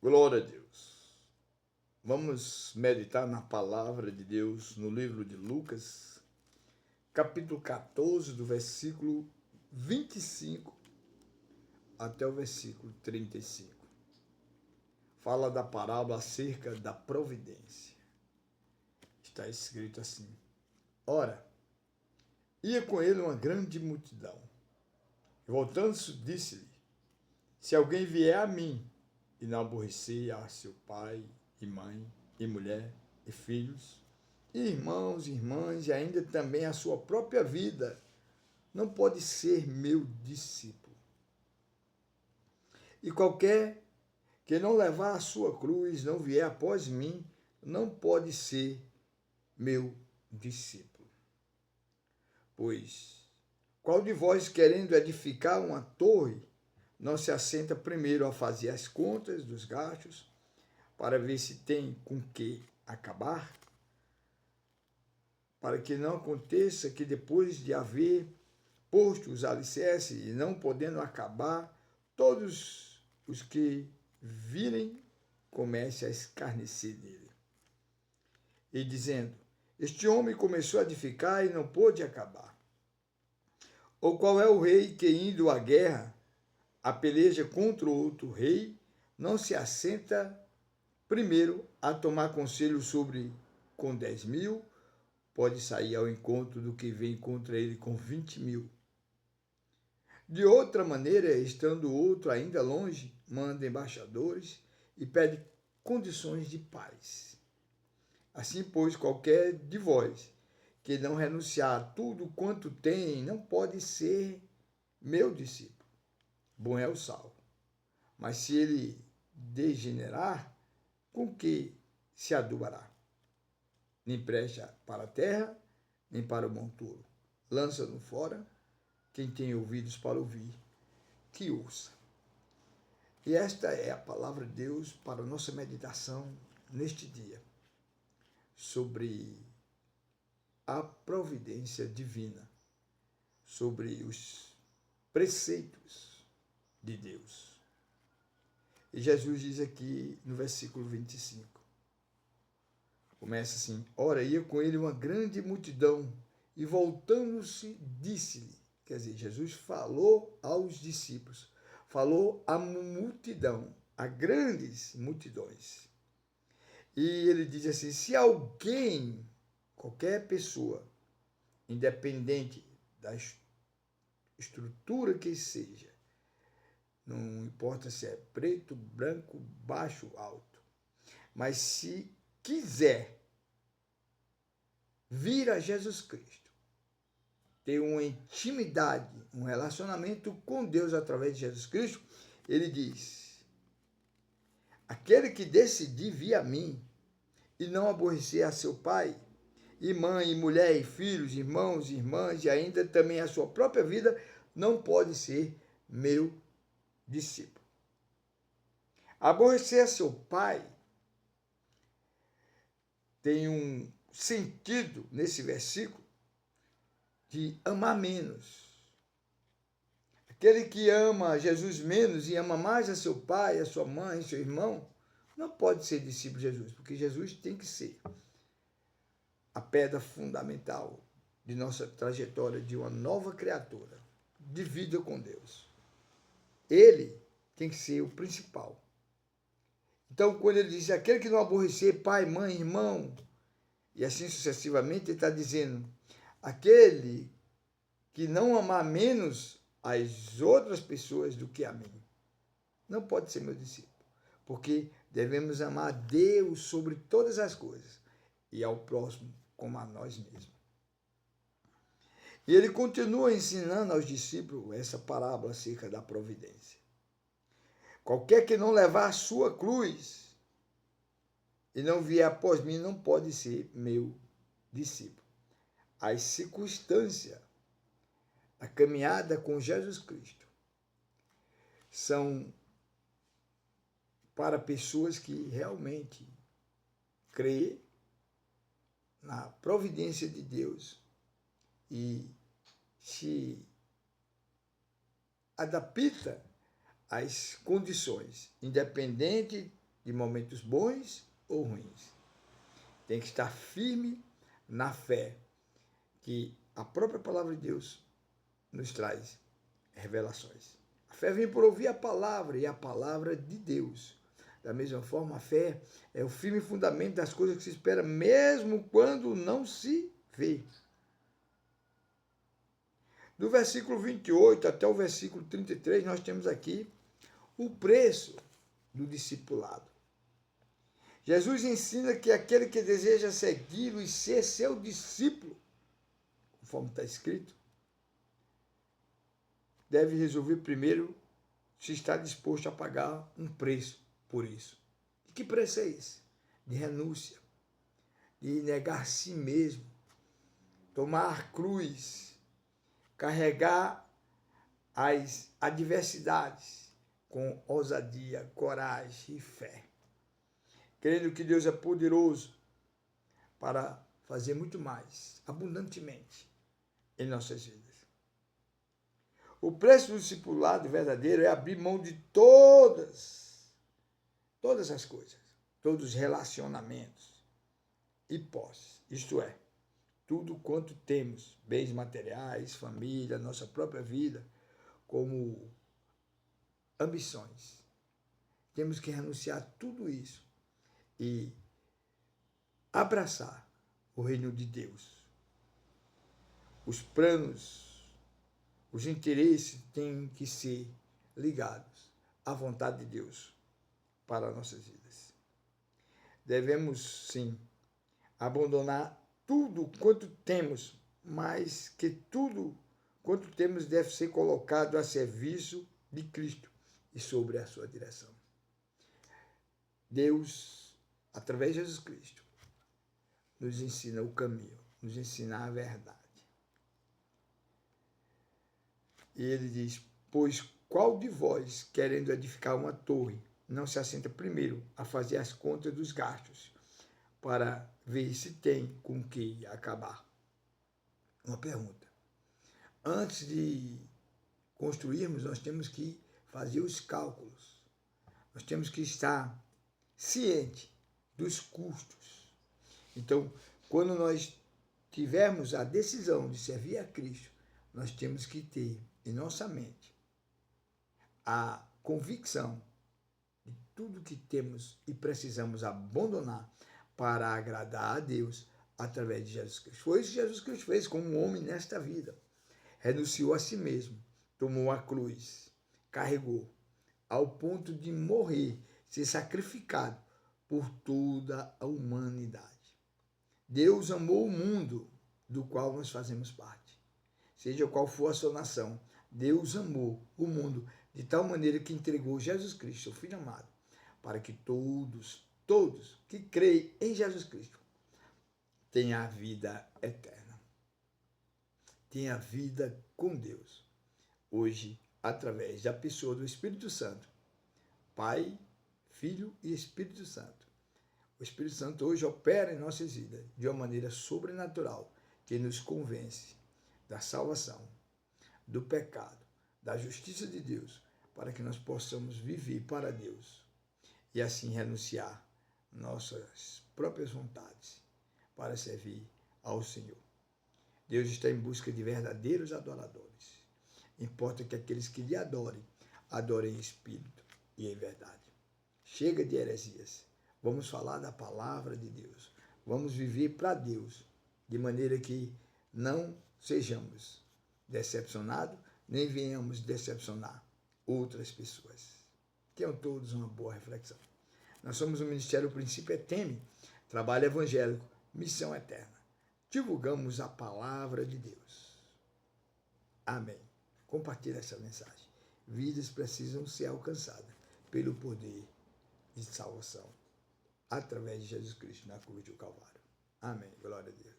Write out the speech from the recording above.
Glória a Deus. Vamos meditar na palavra de Deus no livro de Lucas, capítulo 14, do versículo 25 até o versículo 35. Fala da parábola acerca da providência. Está escrito assim: Ora, ia com ele uma grande multidão. E voltando-se, disse-lhe: Se alguém vier a mim e não aborrecer a seu pai e mãe e mulher e filhos, e irmãos e irmãs, e ainda também a sua própria vida, não pode ser meu discípulo. E qualquer que não levar a sua cruz, não vier após mim, não pode ser meu discípulo. Pois, qual de vós, querendo edificar uma torre, não se assenta primeiro a fazer as contas dos gastos, para ver se tem com que acabar? Para que não aconteça que depois de haver posto os alicerces e não podendo acabar, todos os que virem comecem a escarnecer dele. E dizendo: Este homem começou a edificar e não pôde acabar. Ou qual é o rei que, indo à guerra, a peleja contra outro rei, não se assenta primeiro a tomar conselho sobre com 10.000, pode sair ao encontro do que vem contra ele com 20.000. De outra maneira, estando outro ainda longe, manda embaixadores e pede condições de paz. Assim, pois, qualquer de vós que não renunciar a tudo quanto tem, não pode ser meu discípulo. Bom é o sal. Mas se ele degenerar, com que se adubará? Nem presta para a terra, nem para o monturo. Lança-no fora. Quem tem ouvidos para ouvir, que ouça. E esta é a palavra de Deus para a nossa meditação neste dia, sobre a providência divina, sobre os preceitos de Deus. E Jesus diz aqui no versículo 25, começa assim: Ora, ia com ele uma grande multidão, e voltando-se, disse-lhe. Quer dizer, Jesus falou aos discípulos, falou à multidão, a grandes multidões. E ele diz assim: se alguém, qualquer pessoa, independente da estrutura que seja, não importa se é preto, branco, baixo, alto, mas se quiser vir a Jesus Cristo, ter uma intimidade, um relacionamento com Deus através de Jesus Cristo, ele diz: aquele que decidir vir a mim e não aborrecer a seu pai, e mãe, e mulher, e filhos, irmãos, irmãs, e ainda também a sua própria vida, não pode ser meu discípulo. Aborrecer a seu pai tem um sentido nesse versículo de amar menos. Aquele que ama Jesus menos e ama mais a seu pai, a sua mãe, seu irmão, não pode ser discípulo de Jesus, porque Jesus tem que ser a pedra fundamental de nossa trajetória de uma nova criatura, de vida com Deus. Ele tem que ser o principal. Então, quando ele diz aquele que não aborrecer pai, mãe, irmão, e assim sucessivamente, ele está dizendo aquele que não amar menos as outras pessoas do que a mim, não pode ser meu discípulo, porque devemos amar a Deus sobre todas as coisas e ao próximo como a nós mesmos. E ele continua ensinando aos discípulos essa parábola acerca da providência. Qualquer que não levar a sua cruz e não vier após mim, não pode ser meu discípulo. As circunstâncias da caminhada com Jesus Cristo são para pessoas que realmente creem na providência de Deus e se adapta às condições, independente de momentos bons ou ruins. Tem que estar firme na fé que a própria palavra de Deus nos traz revelações. A fé vem por ouvir a palavra e a palavra de Deus. Da mesma forma, a fé é o firme fundamento das coisas que se espera, mesmo quando não se vê. Do versículo 28 até o versículo 33, nós temos aqui o preço do discipulado. Jesus ensina que aquele que deseja segui-lo e ser seu discípulo, conforme está escrito, deve resolver primeiro se está disposto a pagar um preço por isso. E que preço é esse? De renúncia, de negar a si mesmo, tomar a cruz, carregar as adversidades com ousadia, coragem e fé. Crendo que Deus é poderoso para fazer muito mais, abundantemente, em nossas vidas. O preço do discipulado verdadeiro é abrir mão de todas as coisas, todos os relacionamentos e posses, isto é, tudo quanto temos, bens materiais, família, nossa própria vida, como ambições. Temos que renunciar a tudo isso e abraçar o reino de Deus. Os planos, os interesses têm que ser ligados à vontade de Deus para nossas vidas. Devemos, sim, abandonar tudo quanto temos, mas que tudo quanto temos deve ser colocado a serviço de Cristo e sobre a sua direção. Deus, através de Jesus Cristo, nos ensina o caminho, nos ensina a verdade. E ele diz, pois qual de vós, querendo edificar uma torre, não se assenta primeiro a fazer as contas dos gastos, para ver se tem com que acabar? Uma pergunta. Antes de construirmos, nós temos que fazer os cálculos. Nós temos que estar ciente dos custos. Então, quando nós tivermos a decisão de servir a Cristo, nós temos que ter em nossa mente a convicção de tudo que temos e precisamos abandonar para agradar a Deus através de Jesus Cristo. Foi isso que Jesus Cristo fez como um homem nesta vida. Renunciou a si mesmo, tomou a cruz, carregou, ao ponto de morrer, ser sacrificado por toda a humanidade. Deus amou o mundo do qual nós fazemos parte. Seja qual for a sua nação, Deus amou o mundo de tal maneira que entregou Jesus Cristo, seu Filho amado, para que todos que creem em Jesus Cristo tenham a vida eterna. Tenham a vida com Deus. Hoje, através da pessoa do Espírito Santo, Pai, Filho e Espírito Santo. O Espírito Santo hoje opera em nossas vidas de uma maneira sobrenatural, que nos convence da salvação, do pecado, da justiça de Deus, para que nós possamos viver para Deus e assim renunciar nossas próprias vontades para servir ao Senhor. Deus está em busca de verdadeiros adoradores. Importa que aqueles que lhe adorem em espírito e em verdade. Chega de heresias. Vamos falar da palavra de Deus. Vamos viver para Deus, de maneira que não sejamos decepcionados, nem venhamos decepcionar outras pessoas. Tenham todos uma boa reflexão. Nós somos o Ministério Princípio Eteme, trabalho evangélico, missão eterna. Divulgamos a palavra de Deus. Amém. Compartilhe essa mensagem. Vidas precisam ser alcançadas pelo poder de salvação através de Jesus Cristo na cruz do Calvário. Amém. Glória a Deus.